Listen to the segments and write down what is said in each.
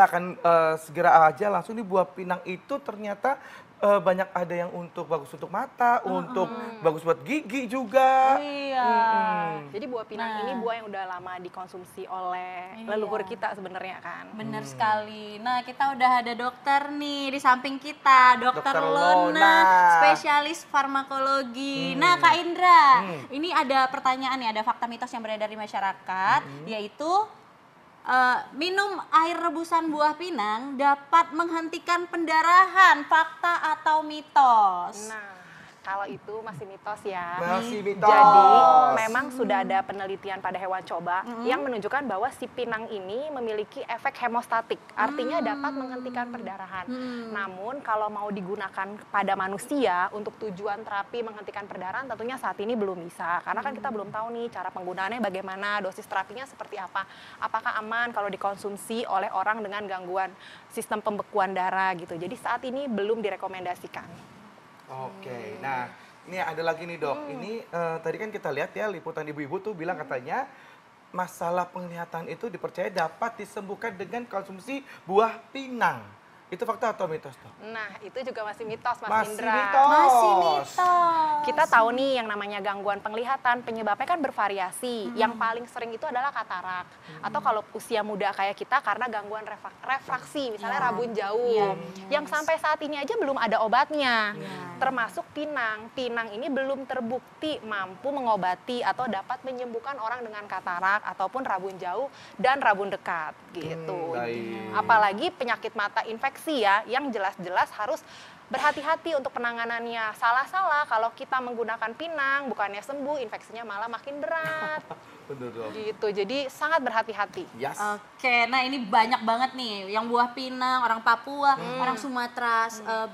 kita akan segera aja langsung di buah pinang itu ternyata banyak ada yang bagus untuk mata, untuk bagus buat gigi juga. Iya. Jadi buah pinang ini buah yang udah lama dikonsumsi oleh leluhur kita sebenarnya kan. Bener sekali. Nah, kita udah ada dokter nih di samping kita, Dokter Lona, spesialis farmakologi. Nah, Kak Indra, ini ada pertanyaan nih, ada fakta mitos yang beredar di masyarakat, yaitu minum air rebusan buah pinang dapat menghentikan pendarahan, fakta atau mitos? Nah, kalau itu masih mitos ya. Masih mitos. Jadi memang sudah ada penelitian pada hewan coba yang menunjukkan bahwa si pinang ini memiliki efek hemostatik, artinya dapat menghentikan perdarahan. Namun kalau mau digunakan pada manusia untuk tujuan terapi menghentikan perdarahan tentunya saat ini belum bisa. Karena kan kita belum tahu nih cara penggunaannya bagaimana, dosis terapinya seperti apa. Apakah aman kalau dikonsumsi oleh orang dengan gangguan sistem pembekuan darah gitu. Jadi saat ini belum direkomendasikan. Oke, nah ini ada lagi nih dok, ini tadi kan kita lihat ya liputan ibu-ibu tuh bilang katanya masalah penglihatan itu dipercaya dapat disembuhkan dengan konsumsi buah pinang. Itu fakta atau mitos dok? Nah, itu juga masih mitos Mas Masih Indra. mitos. Masih mitos. Kita tahu nih yang namanya gangguan penglihatan, penyebabnya kan bervariasi. Yang paling sering itu adalah katarak. Atau kalau usia muda kayak kita karena gangguan refraksi, misalnya rabun jauh. Yang sampai saat ini aja belum ada obatnya. Termasuk pinang. Pinang ini belum terbukti mampu mengobati atau dapat menyembuhkan orang dengan katarak ataupun rabun jauh dan rabun dekat gitu. Apalagi penyakit mata infeksi ya, yang jelas-jelas harus berhati-hati untuk penanganannya. Salah-salah kalau kita menggunakan pinang, bukannya sembuh, infeksinya malah makin berat. Betul dok. Gitu, jadi sangat berhati-hati. Yes. Oke, nah ini banyak banget nih, yang buah pinang, orang Papua, orang Sumatera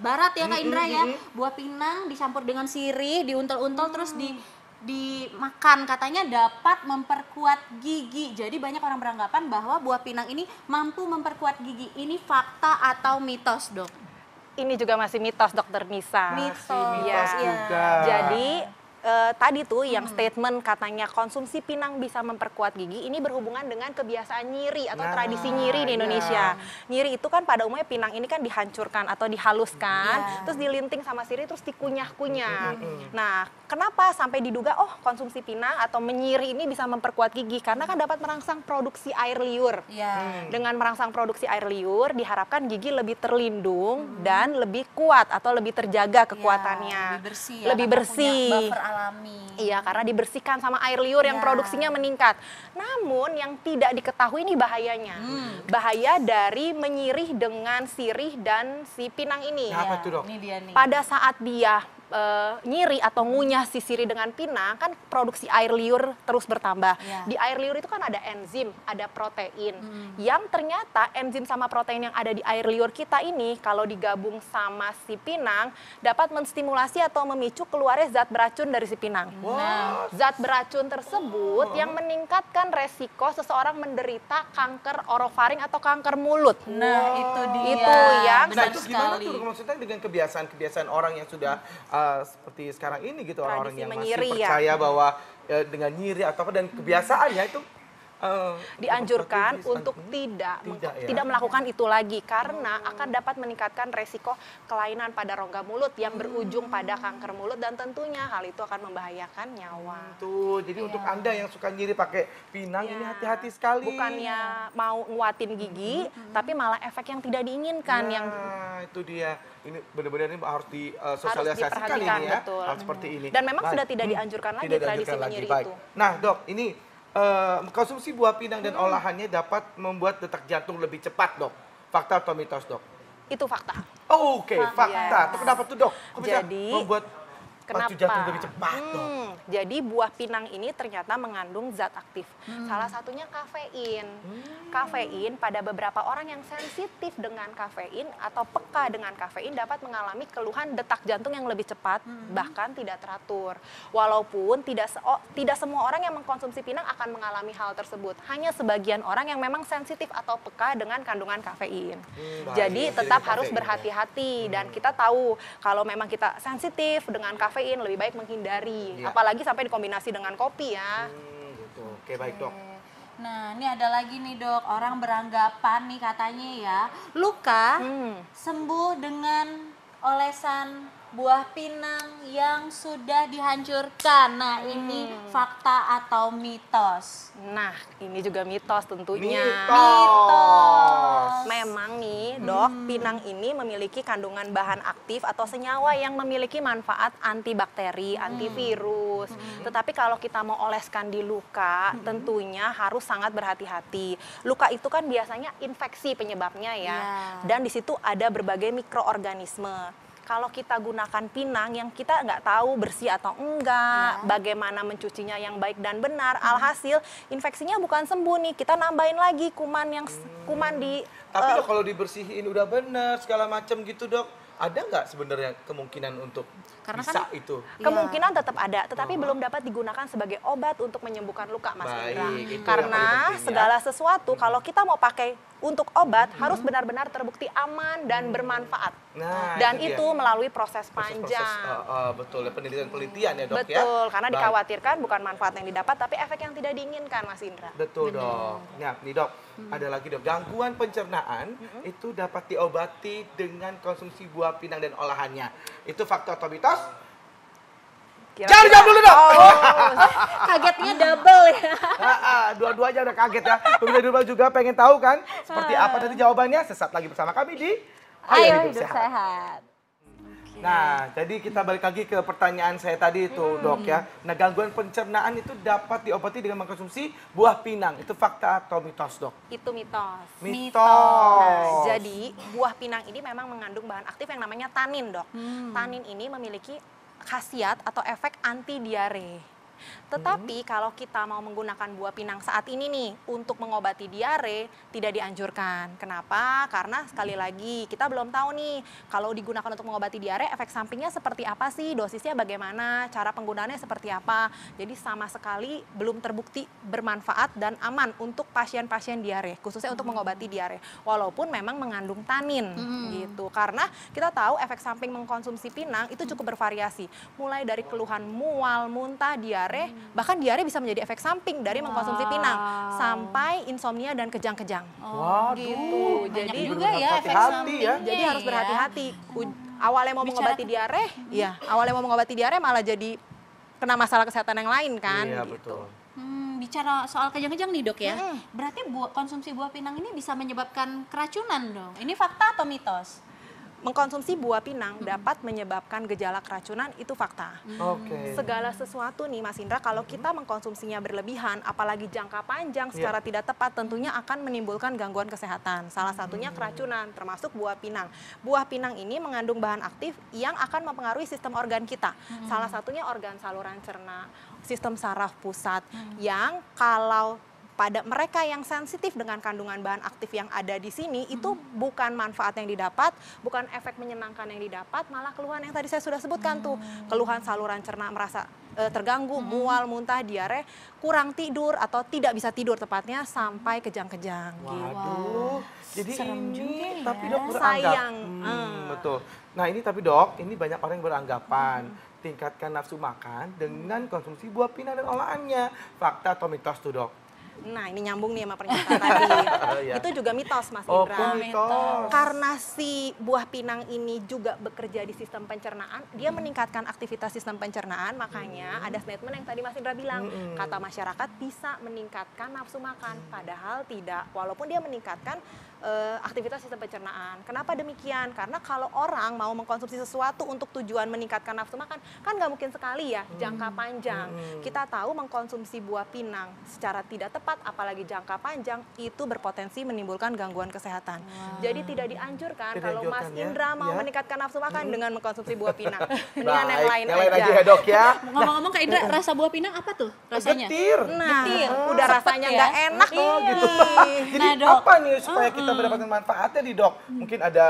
Barat ya Kak Indra ya. Buah pinang dicampur dengan sirih, diuntel-untel terus dimakan, katanya dapat memperkuat gigi. Jadi banyak orang beranggapan bahwa buah pinang ini mampu memperkuat gigi. Ini fakta atau mitos dok? Ini juga masih mitos Dokter Nisa. Mitos juga. Jadi tadi tuh yang statement katanya konsumsi pinang bisa memperkuat gigi, ini berhubungan dengan kebiasaan nyiri atau tradisi nyiri di Indonesia. Nyiri itu kan pada umumnya pinang ini kan dihancurkan atau dihaluskan, terus dilinting sama sirih terus dikunyah-kunyah. Nah, kenapa sampai diduga konsumsi pinang atau menyiri ini bisa memperkuat gigi? Karena kan dapat merangsang produksi air liur. Dengan merangsang produksi air liur diharapkan gigi lebih terlindung dan lebih kuat atau lebih terjaga kekuatannya. Lebih bersih. Lebih bersih. Buffer alami. Iya, karena dibersihkan sama air liur yang produksinya meningkat. Namun yang tidak diketahui ini bahayanya. Bahaya dari menyirih dengan sirih dan si pinang ini. Apa tuh dok? Ini dia nih. Pada saat dia nyiri atau ngunyah si sirih dengan pinang, kan produksi air liur terus bertambah. Di air liur itu kan ada enzim, ada protein. Yang ternyata enzim sama protein yang ada di air liur kita ini kalau digabung sama si pinang dapat menstimulasi atau memicu keluarnya zat beracun dari si pinang. Zat beracun tersebut yang meningkatkan resiko seseorang menderita kanker orofaring atau kanker mulut. Nah, itu dia. Itu yang Nah itu gimana tuh maksudnya dengan kebiasaan-kebiasaan orang yang sudah seperti sekarang ini gitu, orang-orang yang masih percaya bahwa dengan nyiri atau apa dan kebiasaannya itu dianjurkan untuk tidak melakukan itu lagi karena akan dapat meningkatkan resiko kelainan pada rongga mulut yang berujung pada kanker mulut dan tentunya hal itu akan membahayakan nyawa. Tuh, jadi untuk Anda yang suka nyiri pakai pinang ini hati-hati sekali. Bukannya mau nguatin gigi, tapi malah efek yang tidak diinginkan. Yang itu dia. Ini benar-benar ini harus disosialisasikan ini ya. Betul. Harus seperti ini. Dan memang sudah tidak dianjurkan lagi tradisi menyiri itu. Nah dok, ini konsumsi buah pinang dan olahannya dapat membuat detak jantung lebih cepat dok. Fakta atau mitos dok? Itu fakta. Oke, fakta. Itu kenapa tuh dok? Kok bisa membuat pacu jantung lebih cepat dok? Jadi buah pinang ini ternyata mengandung zat aktif. Salah satunya kafein. Kafein pada beberapa orang yang sensitif dengan kafein atau peka dengan kafein dapat mengalami keluhan detak jantung yang lebih cepat, bahkan tidak teratur. Walaupun tidak semua orang yang mengkonsumsi pinang akan mengalami hal tersebut. Hanya sebagian orang yang memang sensitif atau peka dengan kandungan kafein. Jadi tetap harus berhati-hati dan kita tahu kalau memang kita sensitif dengan kafein lebih baik menghindari. Apalagi sampai dikombinasi dengan kopi ya. Gitu. Oke, baik dok. Nah, ini ada lagi nih dok, orang beranggapan nih katanya ya, luka sembuh dengan olesan buah pinang yang sudah dihancurkan. Nah, ini fakta atau mitos? Nah, ini juga mitos tentunya. Mitos. Memang nih, Dok, pinang ini memiliki kandungan bahan aktif atau senyawa yang memiliki manfaat antibakteri, antivirus. Tetapi kalau kita mau oleskan di luka, tentunya harus sangat berhati-hati. Luka itu kan biasanya infeksi penyebabnya ya. Dan di situ ada berbagai mikroorganisme. Kalau kita gunakan pinang yang kita nggak tahu bersih atau enggak, bagaimana mencucinya yang baik dan benar, alhasil infeksinya bukan sembuh nih, kita nambahin lagi kuman yang kuman di. Tapi dok, kalau dibersihin udah bener segala macam gitu dok, ada nggak sebenarnya kemungkinan untuk Karena bisa kan itu? Kemungkinan tetap ada, tetapi belum dapat digunakan sebagai obat untuk menyembuhkan luka, Mas Indra. Baik, itu yang Karena paling penting, ya. segala sesuatu kalau kita mau pakai untuk obat harus benar-benar terbukti aman dan bermanfaat. Nah, Dan itu dia. itu melalui proses Proses-proses, panjang. betul ya, penelitian ya dok ya. Betul, karena Baik. dikhawatirkan bukan manfaat yang didapat tapi efek yang tidak diinginkan, Mas Indra. Betul dok. Ya, nih dok, ada lagi dok. Gangguan pencernaan itu dapat diobati dengan konsumsi buah pinang dan olahannya. Itu fakta atau mitos? Jangan jawab dulu dok. kagetnya double ya. Dua-duanya udah kaget ya. Pemirsa di rumah juga pengen tahu kan seperti apa tadi jawabannya? Sesaat lagi bersama kami di Ayo hidup sehat. Nah, jadi kita balik lagi ke pertanyaan saya tadi itu, dok ya. Nah, gangguan pencernaan itu dapat diobati dengan mengkonsumsi buah pinang. Itu fakta atau mitos, dok? Itu mitos. Mitos. Nah, jadi buah pinang ini memang mengandung bahan aktif yang namanya tanin, Dok. Tanin ini memiliki khasiat atau efek anti diare. Tetapi kalau kita mau menggunakan buah pinang saat ini nih untuk mengobati diare tidak dianjurkan. Kenapa? Karena sekali lagi kita belum tahu nih kalau digunakan untuk mengobati diare efek sampingnya seperti apa sih, dosisnya bagaimana, cara penggunaannya seperti apa. Jadi sama sekali belum terbukti bermanfaat dan aman untuk pasien-pasien diare, khususnya untuk mengobati diare. Walaupun memang mengandung tanin gitu. Karena kita tahu efek samping mengkonsumsi pinang itu cukup bervariasi. Mulai dari keluhan mual, muntah, diare, bahkan diare bisa menjadi efek samping dari mengkonsumsi pinang sampai insomnia dan kejang-kejang. Waduh, Gitu. Banyak Jadi juga ya efek hati-hati sampingnya. ya. jadi harus ya. berhati-hati. Awalnya mau mengobati diare, awalnya mau mengobati diare malah jadi kena masalah kesehatan yang lain kan. Iya, gitu. betul. Bicara soal kejang-kejang nih dok ya, berarti konsumsi buah pinang ini bisa menyebabkan keracunan dong. Ini fakta atau mitos? Mengkonsumsi buah pinang dapat menyebabkan gejala keracunan, itu fakta. Oke. Segala sesuatu nih Mas Indra, kalau kita mengkonsumsinya berlebihan, apalagi jangka panjang secara tidak tepat, tentunya akan menimbulkan gangguan kesehatan. Salah satunya keracunan, termasuk buah pinang. Buah pinang ini mengandung bahan aktif yang akan mempengaruhi sistem organ kita. Salah satunya organ saluran cerna, sistem saraf pusat, yang kalau pada mereka yang sensitif dengan kandungan bahan aktif yang ada di sini, itu bukan manfaat yang didapat, bukan efek menyenangkan yang didapat, malah keluhan yang tadi saya sudah sebutkan tuh, keluhan saluran cerna merasa terganggu, mual, muntah, diare, kurang tidur atau tidak bisa tidur tepatnya sampai kejang-kejang. Waduh, jadi Serem ini juga ya. tapi dok beranggap. Sayang. Betul. Nah ini tapi dok, ini banyak orang yang beranggapan tingkatkan nafsu makan dengan konsumsi buah pinang dan olahannya. Fakta atau mitos tuh dok? Nah, ini nyambung nih sama pernyataan tadi. Iya. Itu juga mitos, Mas Oh, Indra. mitos. Karena si buah pinang ini juga bekerja di sistem pencernaan, dia meningkatkan aktivitas sistem pencernaan, makanya ada statement yang tadi Mas Indra bilang, kata masyarakat bisa meningkatkan nafsu makan, padahal tidak. Walaupun dia meningkatkan aktivitas sistem pencernaan. Kenapa demikian? Karena kalau orang mau mengkonsumsi sesuatu untuk tujuan meningkatkan nafsu makan, kan nggak mungkin sekali ya, jangka panjang. Kita tahu mengkonsumsi buah pinang secara tidak tepat, apalagi jangka panjang, itu berpotensi menimbulkan gangguan kesehatan. Jadi tidak dianjurkan Tidak kalau Mas dianjurkan ya, Indra mau ya. meningkatkan nafsu makan dengan mengkonsumsi buah pinang. Mendingan yang lain yang lain aja aja. ya dok ya. Ngomong-ngomong Kak Indra, rasa buah pinang apa tuh rasanya? Getir. Nah, Getir. udah Sepet rasanya ya? nggak enak. Oh, gitu. Jadi Nah, Dok. apa nih supaya kita mendapatkan manfaatnya nih dok? Mungkin ada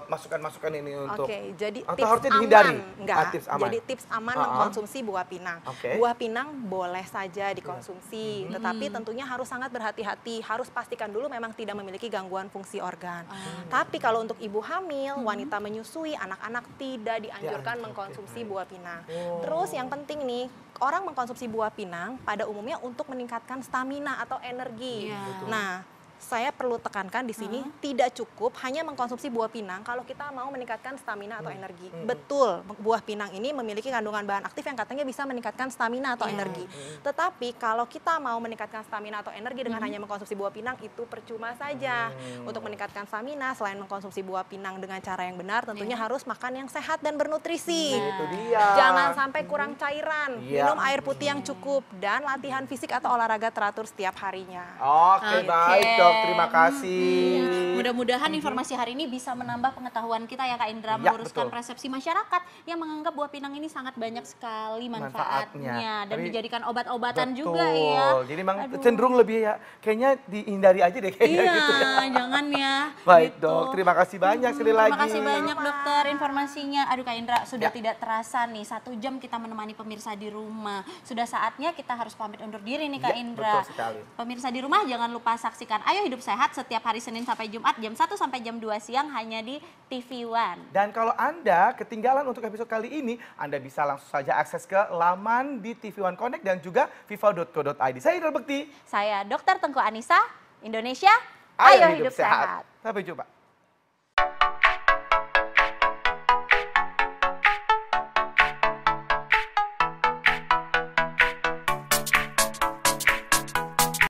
masukan-masukan ini untuk Oke, jadi atau tips harusnya dihindari? aman. Enggak, Tips aman. jadi tips aman Ah, ah. mengkonsumsi buah pinang. Oke. Buah pinang boleh saja dikonsumsi, tetapi tentunya tentunya harus sangat berhati-hati, harus pastikan dulu memang tidak memiliki gangguan fungsi organ. Tapi kalau untuk ibu hamil, wanita menyusui, anak-anak tidak dianjurkan mengkonsumsi buah pinang. Terus yang penting nih, orang mengkonsumsi buah pinang pada umumnya untuk meningkatkan stamina atau energi. Nah, saya perlu tekankan di sini tidak cukup hanya mengkonsumsi buah pinang kalau kita mau meningkatkan stamina atau energi. Betul, buah pinang ini memiliki kandungan bahan aktif yang katanya bisa meningkatkan stamina atau energi. Tetapi kalau kita mau meningkatkan stamina atau energi dengan hanya mengkonsumsi buah pinang itu percuma saja. Untuk meningkatkan stamina selain mengkonsumsi buah pinang dengan cara yang benar tentunya harus makan yang sehat dan bernutrisi. Itu dia. Jangan sampai kurang cairan, minum air putih yang cukup dan latihan fisik atau olahraga teratur setiap harinya. Oke, baik dok. Terima kasih. Mudah-mudahan informasi hari ini bisa menambah pengetahuan kita ya Kak Indra, meluruskan persepsi masyarakat yang menganggap buah pinang ini sangat banyak sekali manfaatnya dan dijadikan obat-obatan juga ya. Jadi memang cenderung lebih ya, kayaknya dihindari aja deh kayaknya gitu ya. Jangan ya. Baik dok, terima kasih banyak sekali lagi. Terima kasih banyak dokter informasinya. Aduh Kak Indra, sudah tidak terasa nih 1 jam kita menemani pemirsa di rumah. Sudah saatnya kita harus pamit undur diri nih Kak Indra. Betul sekali. Pemirsa di rumah jangan lupa saksikan Ayo Hidup Sehat setiap hari Senin sampai Jumat jam 1 sampai jam 2 siang hanya di TV One. Dan kalau Anda ketinggalan untuk episode kali ini, Anda bisa langsung saja akses ke laman di TV One Connect dan juga viva.co.id. Saya Indra Bekti. Saya Dr. Tengku Anissa, Indonesia, Ayo Hidup Sehat. Sampai jumpa.